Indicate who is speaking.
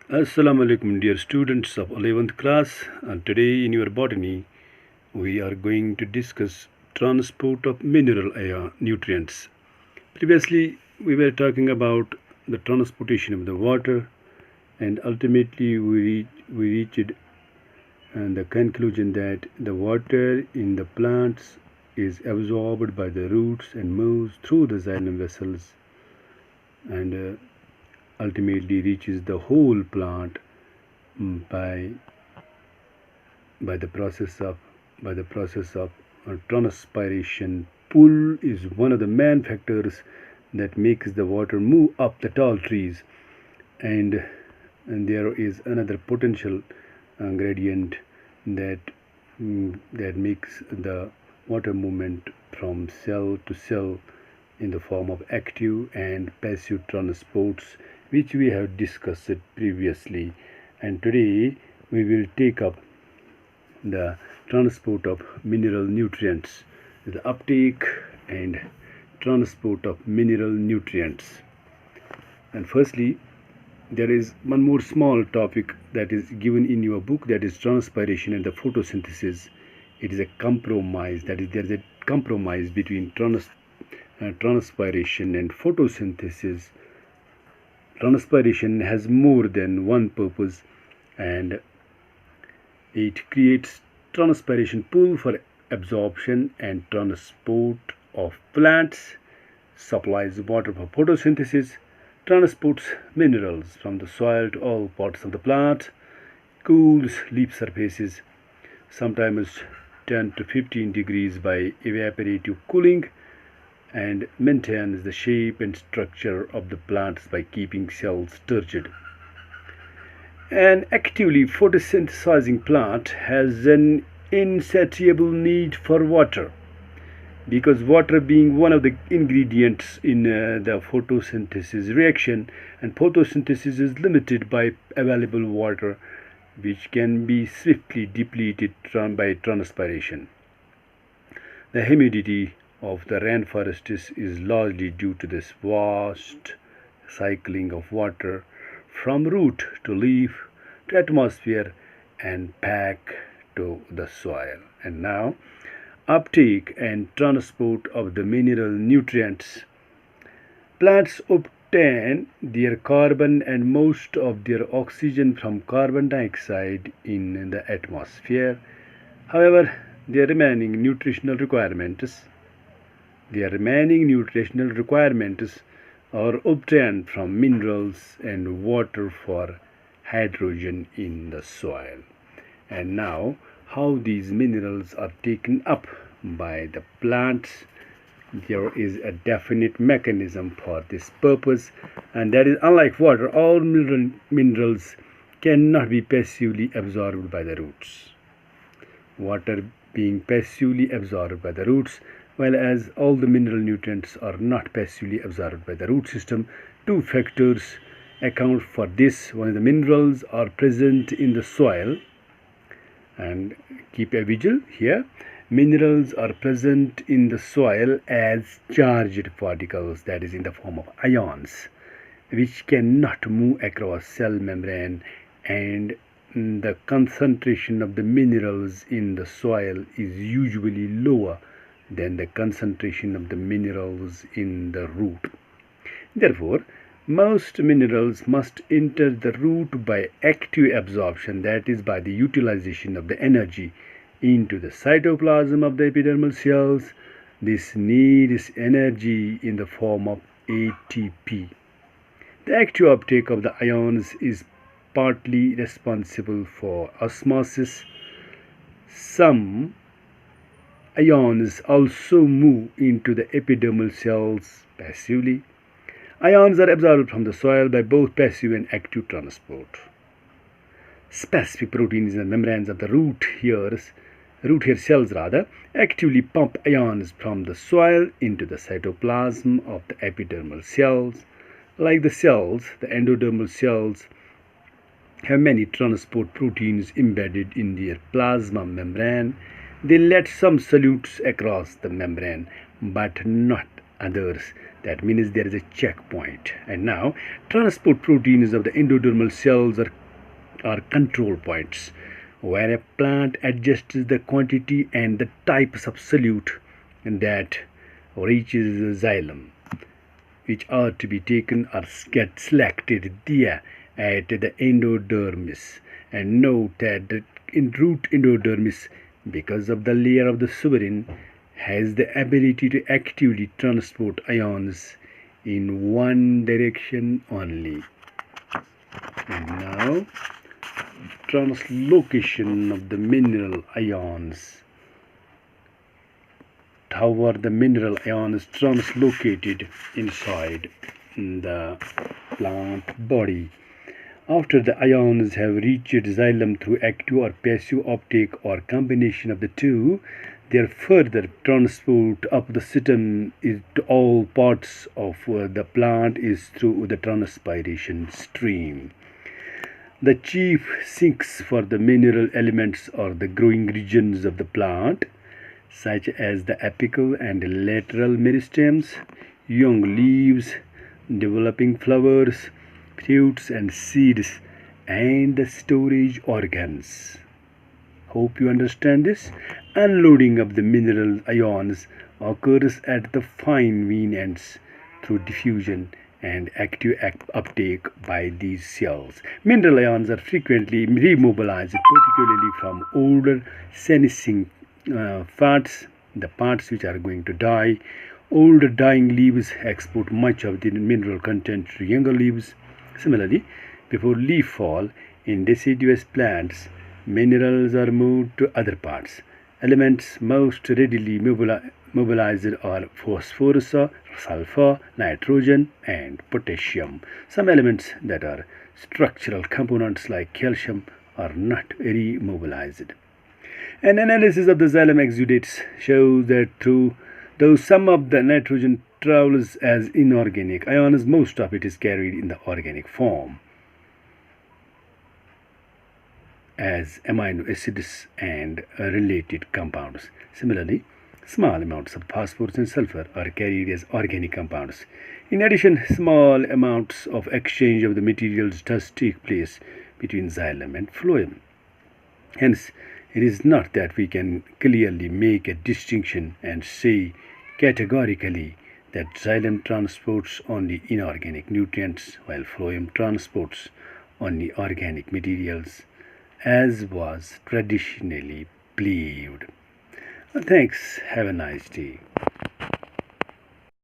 Speaker 1: Assalamu alaikum, dear students of 11th class. Today in your botany, we are going to discuss transport of mineral nutrients. Previously, we were talking about the transportation of the water, and ultimately we reached the conclusion that the water in the plants is absorbed by the roots and moves through the xylem vessels and ultimately reaches the whole plant by by the process of transpiration. Pull is one of the main factors that makes the water move up the tall trees, and there is another potential gradient that that makes the water movement from cell to cell in the form of active and passive transports, which we have discussed previously. And today we will take up the transport of mineral nutrients, the uptake and transport of mineral nutrients. And firstly, there is one more small topic that is given in your book, that is transpiration and the photosynthesis. It is a compromise, that is, there is a compromise between transpiration and photosynthesis. Transpiration has more than one purpose, and it creates transpiration pool for absorption and transport of plants, supplies water for photosynthesis, transports minerals from the soil to all parts of the plant, cools leaf surfaces, sometimes 10 to 15 degrees by evaporative cooling, and maintains the shape and structure of the plants by keeping cells turgid. An actively photosynthesizing plant has an insatiable need for water, because water being one of the ingredients in the photosynthesis reaction, and photosynthesis is limited by available water, which can be swiftly depleted by transpiration. The humidity of the rainforests is largely due to this vast cycling of water from root to leaf to atmosphere and back to the soil. And now, uptake and transport of the mineral nutrients. Plants obtain their carbon and most of their oxygen from carbon dioxide in the atmosphere. However, their remaining nutritional requirements are obtained from minerals and water for hydrogen in the soil. And now, how these minerals are taken up by the plants. There is a definite mechanism for this purpose, and that is, unlike water, all minerals cannot be passively absorbed by the roots. Water being passively absorbed by the roots, while as all the mineral nutrients are not passively absorbed by the root system. Two factors account for this. One, the minerals are present in the soil, and keep a vigil here. Minerals are present in the soil as charged particles, that is in the form of ions, which cannot move across cell membrane, and the concentration of the minerals in the soil is usually lower than the concentration of the minerals in the root. Therefore, most minerals must enter the root by active absorption, that is, by the utilization of the energy into the cytoplasm of the epidermal cells. This needs energy in the form of ATP. The active uptake of the ions is partly responsible for osmosis. Some ions also move into the epidermal cells passively. Ions are absorbed from the soil by both passive and active transport. Specific proteins in the membranes of the root hair cells actively pump ions from the soil into the cytoplasm of the epidermal cells. Like the cells, the endodermal cells have many transport proteins embedded in their plasma membrane. They let some solutes across the membrane, but not others. That means there is a checkpoint. And now, transport proteins of the endodermal cells are control points where a plant adjusts the quantity and the types of solute that reaches the xylem, which are to be taken or get selected there at the endodermis. And note that in root endodermis, because of the layer of the suberin, has the ability to actively transport ions in one direction only. And now, translocation of the mineral ions. How are the mineral ions translocated inside the plant body? After the ions have reached xylem through active or passive uptake or combination of the two, their further transport up the system to all parts of the plant is through the transpiration stream. The chief sinks for the mineral elements are the growing regions of the plant, such as the apical and lateral meristems, young leaves, developing flowers, fruits and seeds, and the storage organs. Hope you understand this. Unloading of the mineral ions occurs at the fine vein ends through diffusion and active uptake by these cells. Mineral ions are frequently remobilized, particularly from older senescing parts, the parts which are going to die. Older dying leaves export much of the mineral content to younger leaves. Similarly, before leaf fall in deciduous plants, minerals are moved to other parts. Elements most readily mobilized are phosphorus, sulfur, nitrogen, and potassium. Some elements that are structural components like calcium are not very mobilized. An analysis of the xylem exudates shows that though some of the nitrogen travels as inorganic ions, most of it is carried in the organic form as amino acids and related compounds. Similarly, small amounts of phosphorus and sulfur are carried as organic compounds. In addition, small amounts of exchange of the materials does take place between xylem and phloem. Hence, it is not that we can clearly make a distinction and say categorically that xylem transports only inorganic nutrients while phloem transports only organic materials, as was traditionally believed. Thanks. Have a nice day.